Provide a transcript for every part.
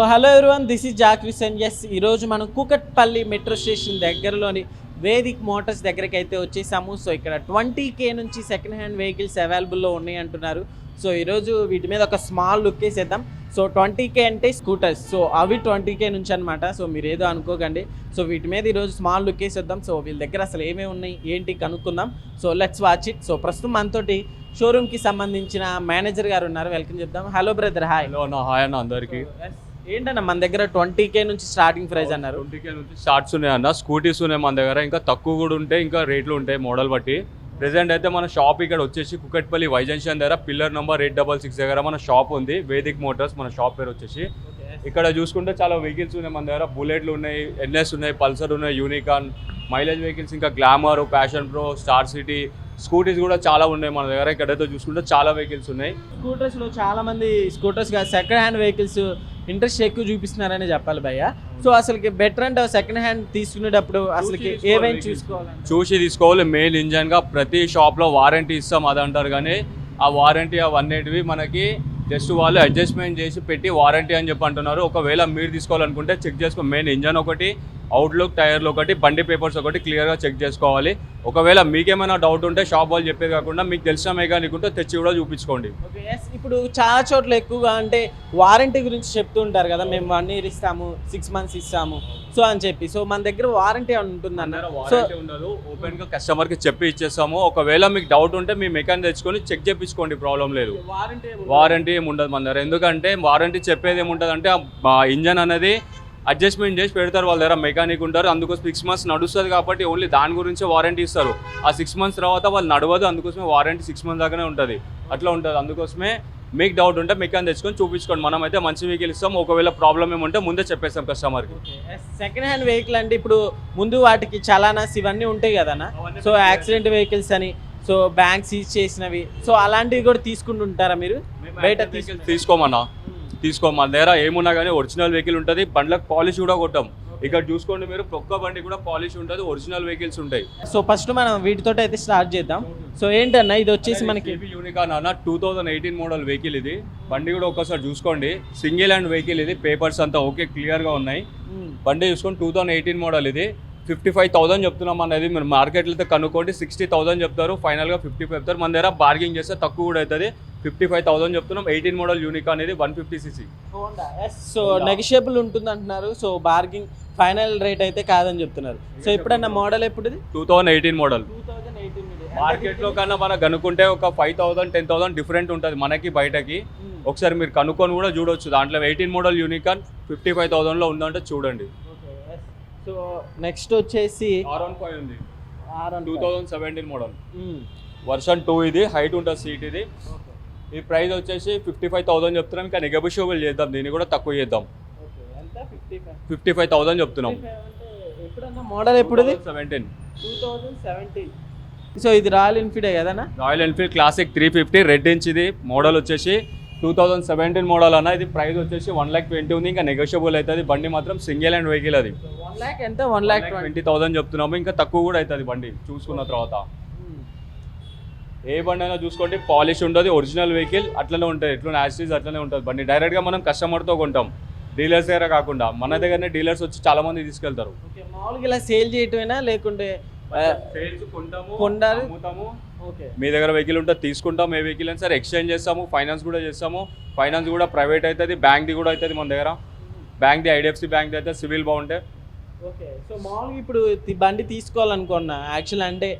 Hello everyone, this is జాక్రిస్ and ఎస్ ఈరోజు మనం కూకట్పల్లి మెట్రో స్టేషన్ దగ్గరలోని వేదిక్ మోటార్స్ దగ్గరికి అయితే వచ్చేసాము. సో ఇక్కడ 20K నుంచి సెకండ్ హ్యాండ్ వెహికల్స్ అవైలబుల్లో ఉన్నాయి అంటున్నారు. సో ఈరోజు వీటి మీద ఒక స్మాల్ లుక్ వేసేద్దాం. సో 20K అంటే స్కూటర్స్, సో అవి 20K నుంచి అనమాట. సో మీరు ఏదో అనుకోకండి. సో వీటి మీద ఈరోజు స్మాల్ లుక్ వేసేద్దాం. సో వీళ్ళ దగ్గర అసలు ఏమేమి ఉన్నాయి ఏంటి కనుక్కుందాం. So let's watch it. So ప్రస్తుతం మనతోటి షోరూమ్కి సంబంధించిన మేనేజర్ గారు ఉన్నారు. వెల్కమ్ చెప్దాం. Hello brother. హాయ్. హలో అన్న. హాయ్ అన్న అందరికి. ఏంటన్నా మన దగ్గర 20K నుంచి స్టార్టింగ్ ప్రైస్ అన్నారు. 20K నుంచి స్టార్ట్స్ ఉన్నాయి అన్న. స్కూటీస్ ఉన్నాయి మన దగ్గర, ఇంకా తక్కువ కూడా ఉంటాయి, ఇంకా రేట్లు ఉంటాయి మోడల్ బట్టి. ప్రెసెంట్ అయితే మన షాప్ ఇక్కడ వచ్చేసి కుకట్పల్లి వై జంక్షన్ దగ్గర పిల్లర్ నెంబర్ 866 దగ్గర మన షాప్ ఉంది. వేదిక్ మోటార్స్ మన షాప్ పేరు వచ్చేసి. ఇక్కడ చూసుకుంటే చాలా వెహికల్స్ ఉన్నాయి మన దగ్గర. బుల్లెట్లు ఉన్నాయి, ఎన్ఎస్ ఉన్నాయి, పల్సర్ ఉన్నాయి, యూనికాన్, మైలేజ్ వెహికల్స్, ఇంకా glamour, passion pro, star city, scooties కూడా చాలా ఉన్నాయి మన దగ్గర. ఇక్కడైతే చూసుకుంటే చాలా వెహికల్స్ ఉన్నాయి. స్కూటర్స్లో చాలా మంది scooters second hand vehicles interest ఎక్కువ చూపిస్తున్నారని చెప్పాలి భయ్య. సో అసలుకి బెటర్ అంటే సెకండ్ హ్యాండ్ తీసుకునేటప్పుడు అసలుకి ఏవైనా చూసి తీసుకోవాలి. మెయిన్ ఇంజన్ గా ప్రతి షాప్ లో వారంటీ ఇస్తాం అది అంటారు, కానీ ఆ వారంటీ అవన్నిటివి మనకి జస్ట్ వాళ్ళు అడ్జస్ట్మెంట్ చేసి పెట్టి వారంటీ అని చెప్పి అంటున్నారు. ఒకవేళ మీరు తీసుకోవాలనుకుంటే చెక్ చేసుకో. మెయిన్ ఇంజన్ ఒకటి, అవుట్లుక్, టైర్లు ఒకటి, బండి పేపర్స్ ఒకటి క్లియర్గా చెక్ చేసుకోవాలి. ఒకవేళ మీకేమైనా డౌట్ ఉంటే షాప్ వాళ్ళు చెప్పేది కాకుండా మీకు తెలిసిన మెకానిక్ ఉంటే తెచ్చి కూడా చూపించుకోండి. ఇప్పుడు చాలా చోట్ల ఎక్కువగా అంటే వారంటీ గురించి చెప్తూ ఉంటారు కదా, మేము 1 year ఇస్తాము, 6 months ఇస్తాము సో అని చెప్పి. సో మన దగ్గర వారంటీ ఉంటుంది అన్న. వారంటీ ఉండదు, ఓపెన్ గా కస్టమర్ కి చెప్పి ఇచ్చేస్తాము. ఒకవేళ మీకు డౌట్ ఉంటే మీ మెకానిక్ తెచ్చుకొని చెక్ చేయించుకోండి, ప్రాబ్లం లేదు. వారంటీ ఏమి ఉండదు మన దగ్గర. ఎందుకంటే వారంటీ చెప్పేది ఏముంటుంది అంటే ఇంజన్ అనేది అడ్జస్ట్మెంట్ చేసి పెడతారు వాళ్ళ దగ్గర, మెకానిక్ ఉంటారు. అందుకోసం 6 months నడుస్తుంది కాబట్టి ఓన్లీ దాని గురించే వారంటీ ఇస్తారు. ఆ 6 months తర్వాత వాళ్ళు నడవదు, అందుకోసమే వారంటీ 6 months దాకానే ఉంటుంది. అట్లా ఉంటుంది. అందుకోసమే మీకు డౌట్ ఉంటే మెకానిక్ తెచ్చుకొని చూపించుకోండి. మనం అయితే మంచి వెహికల్ ఇస్తాం. ఒకవేళ ప్రాబ్లం ఏముంటే ముందే చెప్పేస్తాం కస్టమర్కి. సెకండ్ హ్యాండ్ వెహికల్ అంటే ఇప్పుడు ముందు వాటికి చలానాస్ ఇవన్నీ ఉంటాయి కదన్నా. సో యాక్సిడెంట్ వెహికల్స్ అని, సో బ్యాంక్ సీజ్ చేసినవి, సో అలాంటివి కూడా తీసుకుంటుంటారా మీరు? బయట తీసుకోమన్నా మన దగ్గర ఏమున్నా కానీ ఒరిజినల్ వెహికల్ ఉంటుంది. బండ్లకు పాలిష్ కూడా కొట్టాం. ఇక్కడ చూసుకోండి మీరు, ఒక్క బండి కూడా పాలిష్ ఉంటుంది, ఒరిజినల్ వెహికల్స్ ఉంటాయి. సో ఫస్ట్ మనం వీటితో అయితే స్టార్ట్ చేద్దాం. సో ఏంటన్నా ఇది వచ్చేసి మనకి యూనికాన్ అన్న 2018 మోడల్ వెహికల్ ఇది. బండి కూడా ఒక్కసారి చూసుకోండి. సింగిల్ హ్యాండ్ వెహికల్ ఇది. పేపర్స్ అంతా ఓకే క్లియర్గా ఉన్నాయి. బండి చూసుకోండి. 2018 మోడల్ ఇది. 55,000 చెప్తున్నాం అనేది. మీరు మార్కెట్లో అయితే కనుక్కోండి. 60,000 చెప్తారు, ఫైనల్గా 55 చెప్తారు. మన దగ్గర బార్గింగ్ చేస్తే తక్కువ కూడా అవుతుంది. 55,000 చెప్తున్నాం. 18 మోడల్ యూనికాన్ ఇది, 150cc. సో నెగిషియబుల్ ఉంటుంది అంటున్నారు. సో బార్గింగ్ ఫైనల్ రేట్ అయితే కాదని చెప్తున్నారు. సో ఎప్పుడన్నా మోడల్ ఎప్పుడు? 2018 మోడల్. మార్కెట్లో కన్నా మనకు కనుక్కుంటే ఒక 5,000 10,000 డిఫరెంట్ ఉంటుంది మనకి బయటకి. ఒకసారి మీరు కనుక్కొని కూడా చూడొచ్చు. దాంట్లో 18 మోడల్ యూనికాన్ 55,000లో ఉందంటే చూడండి. సో నెక్స్ట్ వచ్చేసి R15 ఉంది, 2017 మోడల్, వర్షన్ 2 ఇది. హైట్ ఉంటుంది సీట్ ఇది. ఈ ప్రైస్ వచ్చేసి 55,000 చెప్తున్నాం. ఇంకా నెగోషియబుల్ చేద్దాం, దీన్ని కూడా తక్కువ చేద్దాం. 55,000 చెప్తున్నాం. మోడల్ ఎప్పుడు? 2017. సో ఇది రాయల్ ఎన్ఫీల్డ్ కదన్నా? Royal Enfield classic 350 red inch ఇది. మోడల్ వచ్చేసి 2017 మోడల్ అన్న. ఇది ప్రైస్ వచ్చేసి 1,20,000 ఉంది. ఇంకా నెగోషియబుల్ అవుతుంది. బండి మాత్రం సింగిల్ హ్యాండ్ వెహికల్ అది. 1,20,000 చెప్తున్నాము. ఇంకా తక్కువ కూడా అవుతుంది బండి చూసుకున్న తర్వాత. ఏ బండి అయినా చూసుకోండి, పాలిష్ ఉంటుంది, ఒరిజినల్ వెహికల్ అట్లనే ఉంటుంది. ఎట్లా యాసిటీస్ అట్లనే ఉంటుంది బండి. డైరెక్ట్గా మనం కస్టమర్తో కొంటాం, డీలర్స్ దగ్గర కాకుండా. మన దగ్గరనే డీలర్స్ వచ్చి చాలా మంది తీసుకెళ్తారు. మామూలుగా ఇలా సేల్ చేయటమేనా లేకుంటే అమ్ముతాము? మీ దగ్గర వెహికల్ ఉంటే తీసుకుంటాం. ఏ వెహికల్ అయినా సరే ఎక్స్చేంజ్ చేస్తాము, ఫైనాన్స్ కూడా చేస్తాము. ఫైనాన్స్ కూడా ప్రైవేట్ అవుతుంది, బ్యాంక్ది కూడా అవుతుంది మన దగ్గర. బ్యాంక్ది IDFC బ్యాంక్ది అయితే సివిల్ బాగుంటాయి. ఓకే. సో మామూలుగా ఇప్పుడు బండి తీసుకోవాలనుకున్నా యాక్చువల్ అంటే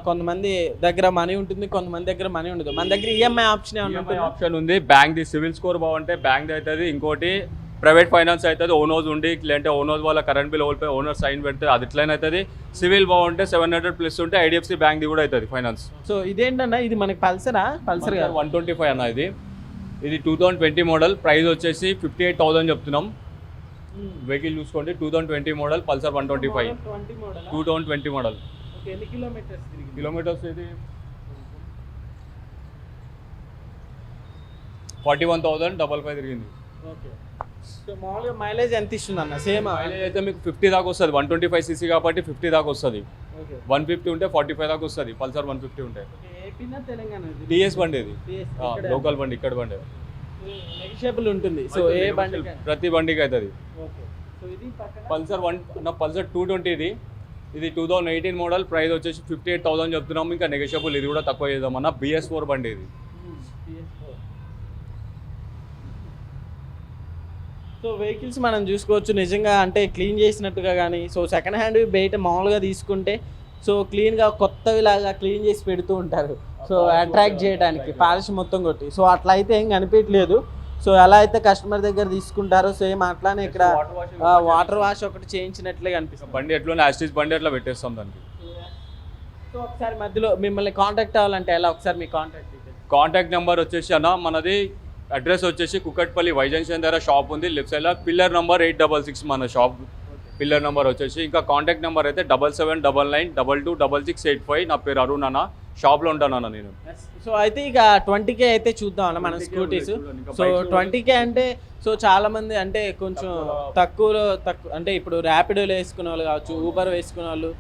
కొంతమంది దగ్గర మనీ ఉంటుంది, కొంతమంది దగ్గర మనీ ఉండదు. మన దగ్గర EMI ఆప్షన్ ఉంది. బ్యాంక్ది సివిల్ స్కోర్ బాగుంటే బ్యాంక్ది అవుతుంది. ఇంకోటి ప్రైవేట్ ఫైనాన్స్ అవుతుంది. ఓనర్స్ ఉండి లేదంటే ఓనర్స్ వాళ్ళ కరెంట్ బిల్ ఓల్పోయి ఓనర్ సైన్ పెడితే అది ఇట్లనే అవుతుంది. సివిల్ బాగుంటే 700+ ఉంటే IDFC బ్యాంక్ది కూడా అవుతుంది ఫైనాన్స్. సో ఇదేంటన్నా, ఇది మనకి పల్సర్ 125 అన్న. ఇది 2020 మోడల్. ప్రైస్ వచ్చేసి 58,000 చెప్తున్నాం. వెహికల్ చూసుకోండి. 2020 మోడల్ పల్సర్ 125. 2020 మోడల్. కిలోమీటర్స్ ఇది 41,555 తిరిగింది. సో మామూలుగా మైలేజ్ ఎంత ఇస్తుంది అన్న? సేమ్ మైలేజ్ అయితే మీకు 50 దాకా వస్తుంది. 125cc కాబట్టి 50 దాకా వస్తుంది. 150 ఉంటే 45 దాకా వస్తుంది. పల్సర్ 150 ఉంటే. తెలంగాణ TS బండి ఇది, లోకల్ బండి, ఇక్కడ బండి. నెగిషియబుల్ ఉంటుంది. సో ఏ బండి ప్రతి బండికి అవుతుంది. ఓకే. సో ఇది పక్కన పల్సర్ పల్సర్ 220 ఇది 2018 మోడల్, ప్రైస్ వచ్చేసి 58,000 చెప్తున్నాము. ఇంకా నెగోషియబుల్, ఇది కూడా తక్కువ చేద్దామన్న. BS4 బండి ఇది. సో వెహికల్స్ మనం చూసుకోవచ్చు నిజంగా, అంటే క్లీన్ చేసినట్టుగా కానీ. సో సెకండ్ హ్యాండ్ బయట మామూలుగా తీసుకుంటే సో క్లీన్గా కొత్తవి లాగా క్లీన్ చేసి పెడుతూ ఉంటారు, సో అట్రాక్ట్ చేయడానికి పాలిష్ మొత్తం కొట్టి. సో అట్లా అయితే ఏం కనిపించలేదు. సో ఎలా అయితే కస్టమర్ దగ్గర తీసుకుంటారో సేమ్ అట్లానే ఇక్కడ వాటర్ వాష్ ఒకటి చేయించినట్లే కనిపిస్తుంది. బండి ఎట్లా యాస్టిస్ బండి ఎట్లా పెట్టేస్తాం దానికి. సో ఒకసారి మధ్యలో మిమ్మల్ని కాంటాక్ట్ అవ్వాలంటే ఎలా, ఒకసారి మీ కాంటాక్ట్ నెంబర్ వచ్చేసి అన్న మనది అడ్రస్ వచ్చేసి కుకట్పల్లి వైజంక్షన్ దగ్గర షాప్ ఉంది, లెఫ్ట్ సైడ్లో పిల్లర్ నెంబర్ 866 మన షాప్ పిల్లర్ నెంబర్ వచ్చేసి. ఇంకా కాంటాక్ట్ నెంబర్ అయితే 7799926685. నా పేరు అరుణ్ అన్న, షాప్లో ఉంటాను అన్న నేను. సో అయితే ఇక 20K అయితే చూద్దాం అన్న మనం స్కూటీస్. సో 20K అంటే సో చాలా మంది అంటే కొంచెం తక్కువ అంటే ఇప్పుడు ర్యాపిడోలో వేసుకునే వాళ్ళు కావచ్చు, ఊబర్ వేసుకునే వాళ్ళు,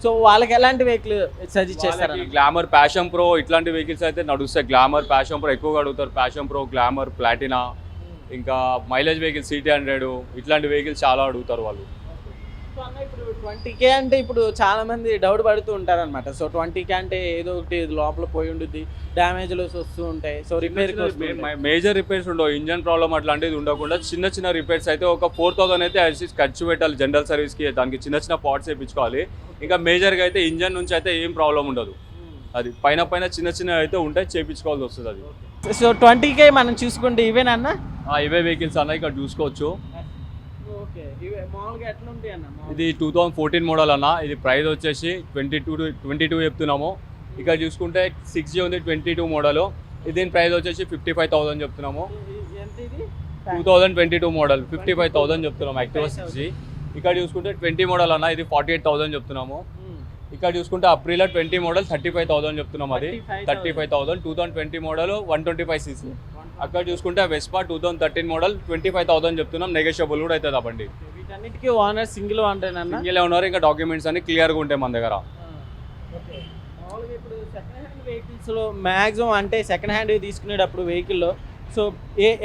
సో వాళ్ళకి ఎలాంటి వెహికల్ సజెస్ట్ చేస్తారు? గ్లామర్, ప్యాషన్ ప్రో ఇట్లాంటి వెహికల్స్ అయితే నడుస్తాయి. గ్లామర్, ప్యాషన్ ప్రో ఎక్కువగా అడుగుతారు. ప్యాషన్ ప్రో, గ్లామర్, ప్లాటినా, ఇంకా మైలేజ్ వెహికల్ CT100 ఇట్లాంటి వెహికల్స్ చాలా అడుగుతారు వాళ్ళు. సో అన్న ఇప్పుడు 20K అంటే ఇప్పుడు చాలా మంది డౌట్ పడుతూ ఉంటారు అనమాట. సో 20K అంటే ఏదో ఒకటి లోపల పోయి ఉంటుంది, డ్యామేజ్లు వస్తూ ఉంటాయి, సో రిపేర్ మేజర్ రిపేర్స్ ఉండవు, ఇంజన్ ప్రాబ్లం అట్లాంటిది ఉండకుండా చిన్న చిన్న రిపేర్స్ అయితే ఒక 4,000 అయితే ఖర్చు పెట్టాలి జనరల్ సర్వీస్కి. దానికి చిన్న చిన్న పార్ట్స్ వేయించుకోవాలి. ఇంకా మేజర్గా అయితే ఇంజన్ నుంచి అయితే ఏం ప్రాబ్లం ఉండదు. అది పైన చిన్న చిన్న అయితే ఉంటాయి, చేయించుకోవాల్సి వస్తుంది అది. సో 20K మనం చూసుకుంటే ఇవేనన్నా? ఇవే వెహికల్స్ అన్న ఇక్కడ చూసుకోవచ్చు. ఇది 2014 మోడల్ అన్న. ఇది ప్రైస్ వచ్చేసి 22 చెప్తున్నాము. ఇక్కడ చూసుకుంటే 6G ఉంది 22 మోడల్. దీని ప్రైస్ వచ్చేసి 55,000 చెప్తున్నాము. 2022 మోడల్ 55,000 చెప్తున్నాము యాక్టివా 6G. ఇక్కడ చూసుకుంటే 20 మోడల్ అన్న, ఇది 48,000 చెప్తున్నాము. ఇక్కడ చూసుకుంటే అప్రిలా 20 మోడల్ 35,000 చెప్తున్నాం. అది 35,000. 2020 మోడల్ 125cc. అక్కడ చూసుకుంటే వెస్పా 2013 మోడల్ 25,000 చెప్తున్నాం. నెగోషియబుల్ కూడా అవుతుంది ఆ బండి. వీటన్నిటికీ ఓనర్ సింగిల్ ఓనర్. ఇంకా డాక్యుమెంట్స్ అన్ని క్లియర్గా ఉంటాయి మన దగ్గర. ఇప్పుడు సెకండ్ హ్యాండ్ వెహికల్స్లో మ్యాక్సిమం అంటే సెకండ్ హ్యాండ్ తీసుకునేటప్పుడు వెహికల్లో సో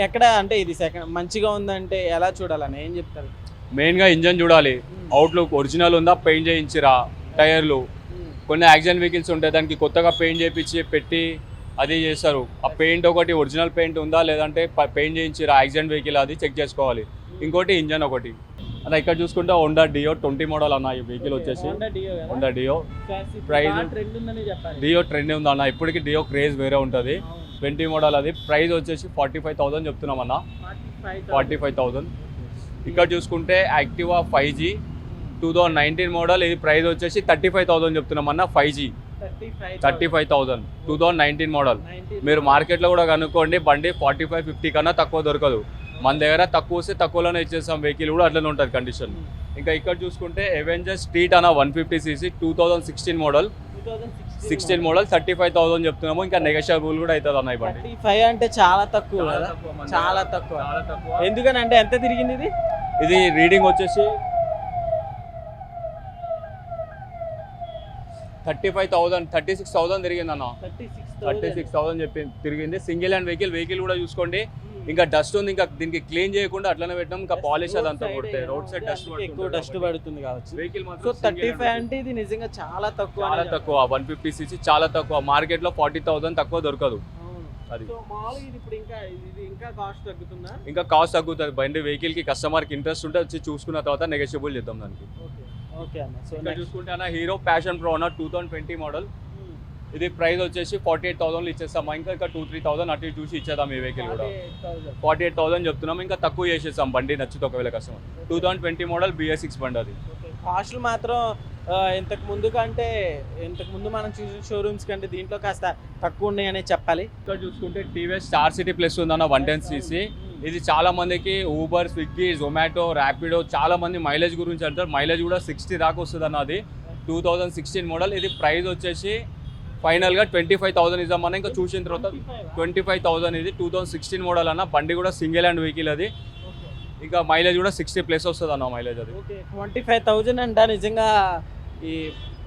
ఎక్కడ అంటే ఇది మంచిగా ఉందంటే ఎలా చూడాలని ఏం చెప్తారు? మెయిన్గా ఇంజన్ చూడాలి, అవుట్లుక్ ఒరిజినల్ ఉందా, పెయింట్ చేయించిరా, టైర్లు. కొన్ని యాక్సిడెంట్ వెహికల్స్ ఉంటాయి, దానికి కొత్తగా పెయింట్ చేయించి పెట్టి అది చేస్తారు. ఆ పెయింట్ ఒకటి ఒరిజినల్ పెయింట్ ఉందా లేదంటే పెయింట్ చేయించిరా యాక్సిడెంట్ వెహికల్, అది చెక్ చేసుకోవాలి. ఇంకోటి ఇంజన్ ఒకటి అన్న. ఇక్కడ చూసుకుంటే హోండా డియో 20 మోడల్ అన్న. ఈ వెహికల్ వచ్చేసి హోండా డియో. ప్రైస్ డియో ట్రెండ్ ఉంది అన్న, ఇప్పటికి డియో క్రేజ్ వేరే ఉంటుంది. 20 మోడల్ అది. ప్రైస్ వచ్చేసి 45,000 చెప్తున్నాం అన్న. 45,000. ఇక్కడ చూసుకుంటే యాక్టివా 5G 2019 మోడల్. ఇది ప్రైస్ వచ్చేసి 35,000 చెప్తున్నాం అన్న. 5G 35,000 2019 model. మీరు మార్కెట్లో కూడా కనుక్కోండి, బండి 45-50 కన్నా తక్కువ దొరకదు. మన దగ్గర తక్కువ వస్తే తక్కువలోనే ఇచ్చేస్తాం. వెహికల్ కూడా అట్లనే ఉంటుంది కండిషన్. ఇంకా ఇక్కడ చూసుకుంటే అవెంజర్ స్ట్రీట్ అన్న 150cc 2016 మోడల్. 16 మోడల్ 35,000 చెప్తున్నాము. ఇంకా నెగోషియబుల్ కూడా అవుతుంది అన్న. ఈ బండి 35 అంటే చాలా తక్కువ, చాలా తక్కువ. ఎందుకని అంటే ఎంత తిరిగింది ఇది? ఇది రీడింగ్ వచ్చేసి 36,000 తిరిగింది అన్న. 36,000 చెప్పి తిరిగింది. సింగిల్ హ్యాండ్ వెహికల్ కూడా చూసుకోండి. ఇంకా డస్ట్ ఉంది, ఇంకా దీనికి క్లీన్ చేయకుండా అట్లనే పెట్టాం. ఇంకా పాలిష్ అదంతా కొడితే రోడ్ సైడ్ ఎక్కువ డస్ట్ పడుతుంది కావచ్చు వెహికల్. సో 35 అంటే ఇది నిజంగా చాలా తక్కువ. 150cc చాలా తక్కువ. మార్కెట్ లో 40,000 తక్కువ దొరకదు. అది ఇంకా కాస్ట్ తగ్గుతుందా? ఇంకా కాస్ట్ తగ్గుతుంది. బండి వెహికల్ కి కస్టమర్ కి ఇంట్రెస్ట్ ఉంటే వచ్చి చూసుకున్న తర్వాత నెగోషియబుల్ చేద్దాం దానికి. ఓకే అన్న. సో చూసుకుంటే అన్న హీరో ప్యాషన్ ప్రో అన్న 2020 మోడల్. ఇది ప్రైస్ వచ్చేసి 48,000 ఇచ్చేస్తాం. ఇంకా 2-3,000 అటు చూసి ఇచ్చేద్దాం. ఈ వెహికల్ కూడా 48,000 చెప్తున్నాం. ఇంకా తక్కువ చేసేస్తాం బండి నచ్చితే ఒకవేళ కస్టమర్. 2020 మోడల్ BS6 బండి. అది కాస్ట్లు మాత్రం ఇంతకు ముందు మనం చూసిన షోరూమ్స్ కంటే దీంట్లో కాస్త తక్కువ ఉన్నాయనే చెప్పాలి. ఇక్కడ చూసుకుంటే TVS స్టార్ సిటీ ప్లస్ ఉందన్న 110cc. ఇది చాలా మందికి ఊబర్, స్విగ్గీ, జొమాటో, ర్యాపిడో చాలా మంది మైలేజ్ గురించి అంటారు. మైలేజ్ కూడా 60 దాకా వస్తుంది అన్న. అది 2016 మోడల్. ఇది ప్రైస్ వచ్చేసి ఫైనల్గా 25,000 ఇద్దామన్నా. ఇంకా చూసిన తర్వాత 25,000. ఇది 2016 మోడల్ అన్న. బండి కూడా సింగిల్ హ్యాండ్ వెహికల్. అది ఇంకా మైలేజ్ కూడా 60+ వస్తుంది అన్న మైలేజ్. అది 25,000 అంట. నిజంగా ఈ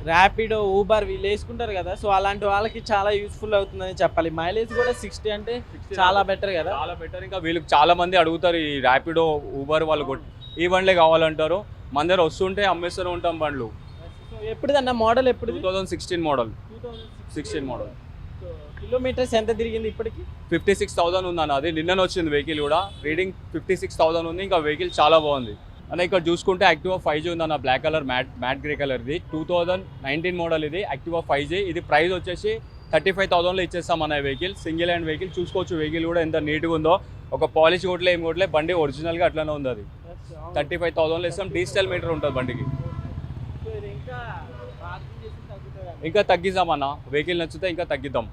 ర్యాపిడో ఊబర్ వీళ్ళు వేసుకుంటారు కదా, సో అలాంటి వాళ్ళకి చాలా యూస్ఫుల్ అవుతుందని చెప్పాలి. మైలేజ్ కూడా 60 అంటే చాలా బెటర్ కదా. చాలా బెటర్. ఇంకా వీళ్ళకి చాలా మంది అడుగుతారు ఈ ర్యాపిడో ఊబర్ వాళ్ళు ఈ బండ్లే కావాలంటారు. మన దగ్గర వస్తుంటే అమ్మేస్తూనే ఉంటాం బండ్లు. సో ఎప్పుడుదన్న మోడల్ ఎప్పుడు? 2016 మోడల్. 16 మోడల్. కిలోమీటర్స్ ఎంత తిరిగింది ఇప్పటికి? 56,000 ఉందన్న. అది నిన్న వచ్చింది వెహికల్ కూడా, రీడింగ్ 56,000 ఉంది. ఇంకా వెహికల్ చాలా బాగుంది అన్న. ఇక్కడ చూసుకుంటే యాక్టివా 5G ఉందన్న, black colour matte grey colour. ఇది 2019 మోడల్. ఇది యాక్టివా 5G. ఇది ప్రైస్ వచ్చేసి 35,000లో ఇచ్చేస్తాం అన్న వెహికల్. Single hand vehicle. చూసుకోవచ్చు వెహికల్ కూడా ఎంత నీట్గా ఉందో. ఒక పాలిష్ కొట్లే ఏం కొట్లే, బండి ఒరిజినల్గా అట్లానే ఉంది. అది 35,000లో ఇస్తాం. డిజిటల్ మీటర్ ఉంటుంది బండికి. ఇంకా తగ్గిద్దాం అన్న, వెహికల్ నచ్చితే ఇంకా తగ్గిద్దాం.